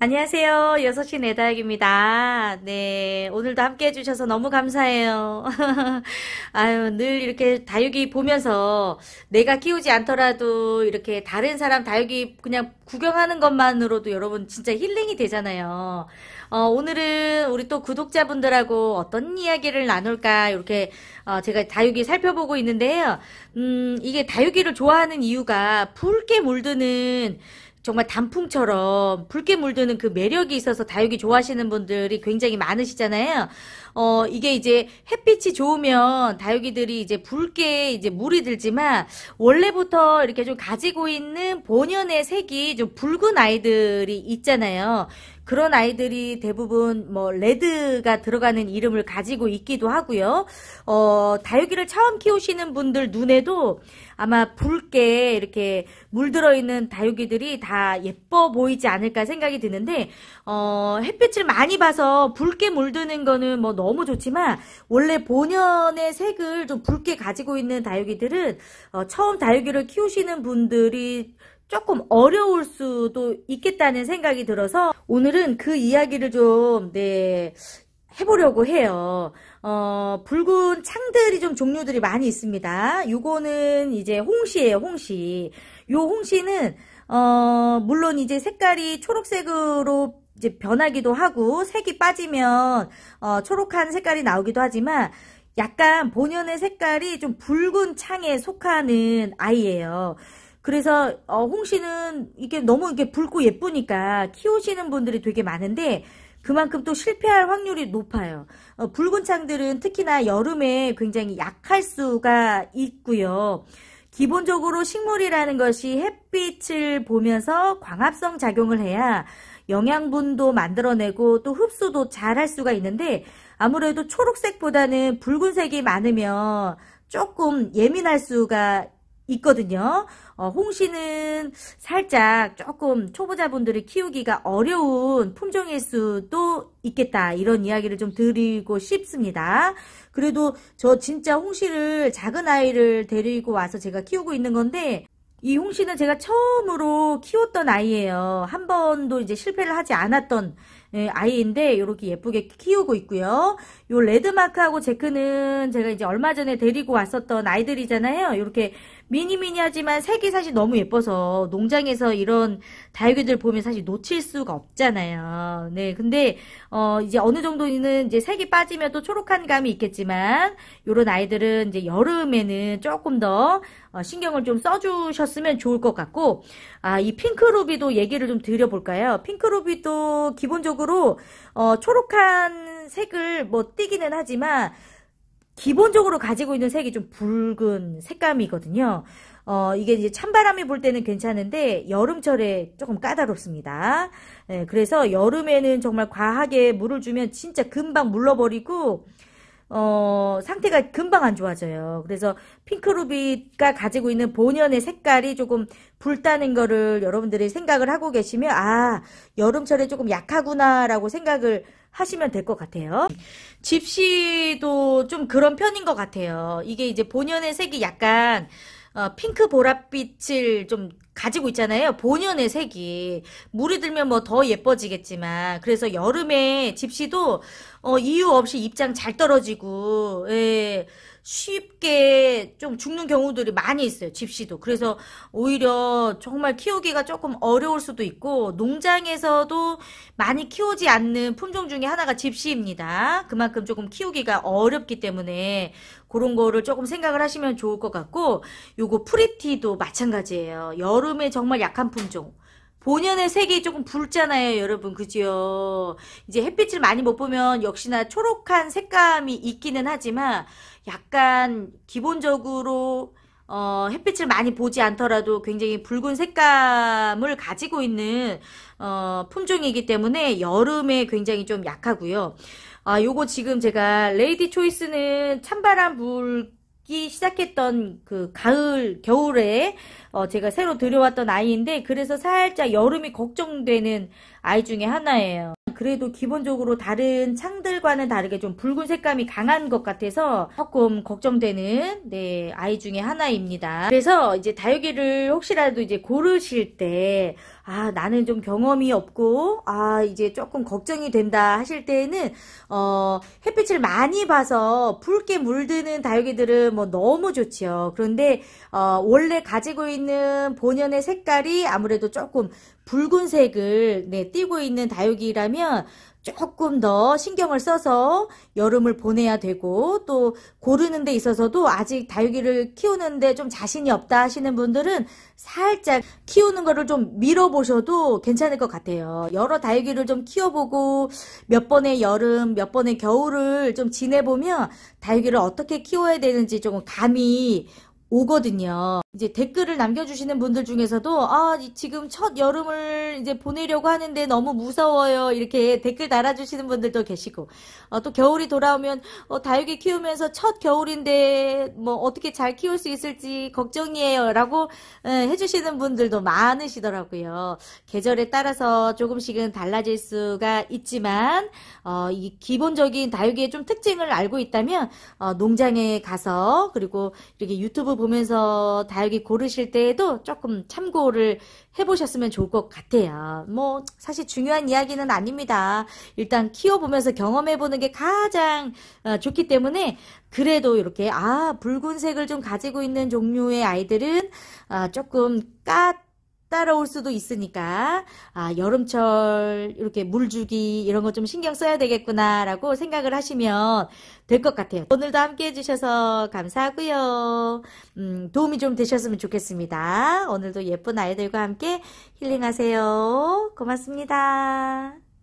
안녕하세요. 6시 내다육입니다. 네, 오늘도 함께 해주셔서 너무 감사해요. 아유, 늘 이렇게 다육이 보면서 내가 키우지 않더라도 이렇게 다른 사람 다육이 그냥 구경하는 것만으로도 여러분 진짜 힐링이 되잖아요. 오늘은 우리 또 구독자분들하고 어떤 이야기를 나눌까 이렇게 제가 다육이 살펴보고 있는데요. 이게 다육이를 좋아하는 이유가 붉게 물드는 정말 단풍처럼 붉게 물드는 그 매력이 있어서 다육이 좋아하시는 분들이 굉장히 많으시잖아요. 이게 이제 햇빛이 좋으면 다육이들이 이제 붉게 이제 물이 들지만 원래부터 이렇게 좀 가지고 있는 본연의 색이 좀 붉은 아이들이 있잖아요. 그런 아이들이 대부분 뭐 레드가 들어가는 이름을 가지고 있기도 하고요. 다육이를 처음 키우시는 분들 눈에도 아마 붉게 이렇게 물들어 있는 다육이들이 다 예뻐 보이지 않을까 생각이 드는데, 햇빛을 많이 봐서 붉게 물드는 거는 뭐 너무 좋지만 원래 본연의 색을 좀 붉게 가지고 있는 다육이들은 처음 다육이를 키우시는 분들이 조금 어려울 수도 있겠다는 생각이 들어서 오늘은 그 이야기를 좀, 네, 해보려고 해요. 붉은 창들이 좀 종류들이 많이 있습니다. 요거는 이제 홍시예요, 홍시. 요 홍시는, 물론 이제 색깔이 초록색으로 이제 변하기도 하고, 색이 빠지면, 초록한 색깔이 나오기도 하지만, 약간 본연의 색깔이 좀 붉은 창에 속하는 아이예요. 그래서 홍시는 이게 너무 이게 붉고 예쁘니까 키우시는 분들이 되게 많은데 그만큼 또 실패할 확률이 높아요. 붉은 창들은 특히나 여름에 굉장히 약할 수가 있고요. 기본적으로 식물이라는 것이 햇빛을 보면서 광합성 작용을 해야 영양분도 만들어내고 또 흡수도 잘 할 수가 있는데 아무래도 초록색보다는 붉은색이 많으면 조금 예민할 수가 있거든요. 홍시는 살짝 조금 초보자분들이 키우기가 어려운 품종일 수도 있겠다. 이런 이야기를 좀 드리고 싶습니다. 그래도 저 진짜 홍시를 작은 아이를 데리고 와서 제가 키우고 있는 건데 이 홍시는 제가 처음으로 키웠던 아이예요. 한 번도 이제 실패를 하지 않았던 아이인데 이렇게 예쁘게 키우고 있고요. 요 레드마크하고 제크는 제가 이제 얼마 전에 데리고 왔었던 아이들이잖아요. 이렇게 미니미니하지만 색이 사실 너무 예뻐서 농장에서 이런 다육이들 보면 사실 놓칠 수가 없잖아요. 네, 근데 이제 어느 정도는 이제 색이 빠지면 또 초록한 감이 있겠지만 요런 아이들은 이제 여름에는 조금 더 신경을 좀 써주셨으면 좋을 것 같고, 이 핑크루비도 얘기를 좀 드려볼까요? 핑크루비도 기본적으로 초록한 색을 뭐 띠기는 하지만 기본적으로 가지고 있는 색이 좀 붉은 색감이거든요. 이게 이제 찬바람이 불 때는 괜찮은데 여름철에 조금 까다롭습니다. 네, 그래서 여름에는 정말 과하게 물을 주면 진짜 금방 물러버리고 상태가 금방 안 좋아져요. 그래서 핑크루비가 가지고 있는 본연의 색깔이 조금 붉다는 거를 여러분들이 생각을 하고 계시면 여름철에 조금 약하구나 라고 생각을 하시면 될 것 같아요. 집시도 좀 그런 편인 것 같아요. 이게 이제 본연의 색이 약간 핑크 보랏빛을 좀 가지고 있잖아요. 본연의 색이. 물이 들면 뭐 더 예뻐지겠지만. 그래서 여름에 집시도 이유 없이 입장 잘 떨어지고, 예, 쉽게 좀 죽는 경우들이 많이 있어요. 집시도. 그래서 오히려 정말 키우기가 조금 어려울 수도 있고, 농장에서도 많이 키우지 않는 품종 중에 하나가 집시입니다. 그만큼 조금 키우기가 어렵기 때문에 그런 거를 조금 생각을 하시면 좋을 것 같고, 요거 프리티도 마찬가지예요. 여름에 정말 약한 품종. 본연의 색이 조금 붉잖아요, 여러분. 그죠? 이제 햇빛을 많이 못 보면 역시나 초록한 색감이 있기는 하지만 약간 기본적으로 햇빛을 많이 보지 않더라도 굉장히 붉은 색감을 가지고 있는 품종이기 때문에 여름에 굉장히 좀 약하고요. 요거 지금 제가 레이디 초이스는 찬바람 불기 시작했던 그 겨울에 제가 새로 들여왔던 아이인데 그래서 살짝 여름이 걱정되는 아이 중에 하나예요. 그래도 기본적으로 다른 창들과는 다르게 좀 붉은 색감이 강한 것 같아서 조금 걱정되는 네, 아이 중에 하나입니다. 그래서 이제 다육이를 혹시라도 이제 고르실 때 나는 좀 경험이 없고 이제 조금 걱정이 된다 하실 때에는 햇빛을 많이 봐서 붉게 물드는 다육이들은 뭐 너무 좋지요. 그런데 원래 가지고 있는 본연의 색깔이 아무래도 조금 붉은색을 네, 띠고 있는 다육이라면 조금 더 신경을 써서 여름을 보내야 되고, 또 고르는 데 있어서도 아직 다육이를 키우는데 좀 자신이 없다 하시는 분들은 살짝 키우는 거를 좀 밀어보셔도 괜찮을 것 같아요. 여러 다육이를 좀 키워보고 몇 번의 여름, 몇 번의 겨울을 좀 지내보면 다육이를 어떻게 키워야 되는지 조금 감이 오거든요. 이제 댓글을 남겨주시는 분들 중에서도 지금 첫 여름을 이제 보내려고 하는데 너무 무서워요, 이렇게 댓글 달아주시는 분들도 계시고, 또 겨울이 돌아오면 다육이 키우면서 첫 겨울인데 뭐 어떻게 잘 키울 수 있을지 걱정이에요 라고 해주시는 분들도 많으시더라고요. 계절에 따라서 조금씩은 달라질 수가 있지만 이 기본적인 다육이의 좀 특징을 알고 있다면 농장에 가서, 그리고 이렇게 유튜브 보면서 다육이 고르실 때에도 조금 참고를 해보셨으면 좋을 것 같아요. 뭐 사실 중요한 이야기는 아닙니다. 일단 키워보면서 경험해보는 게 가장 좋기 때문에, 그래도 이렇게 붉은색을 좀 가지고 있는 종류의 아이들은 조금 따라올 수도 있으니까 여름철 이렇게 물주기 이런 거 좀 신경 써야 되겠구나 라고 생각을 하시면 될 것 같아요. 오늘도 함께 해주셔서 감사하고요. 도움이 좀 되셨으면 좋겠습니다. 오늘도 예쁜 아이들과 함께 힐링하세요. 고맙습니다.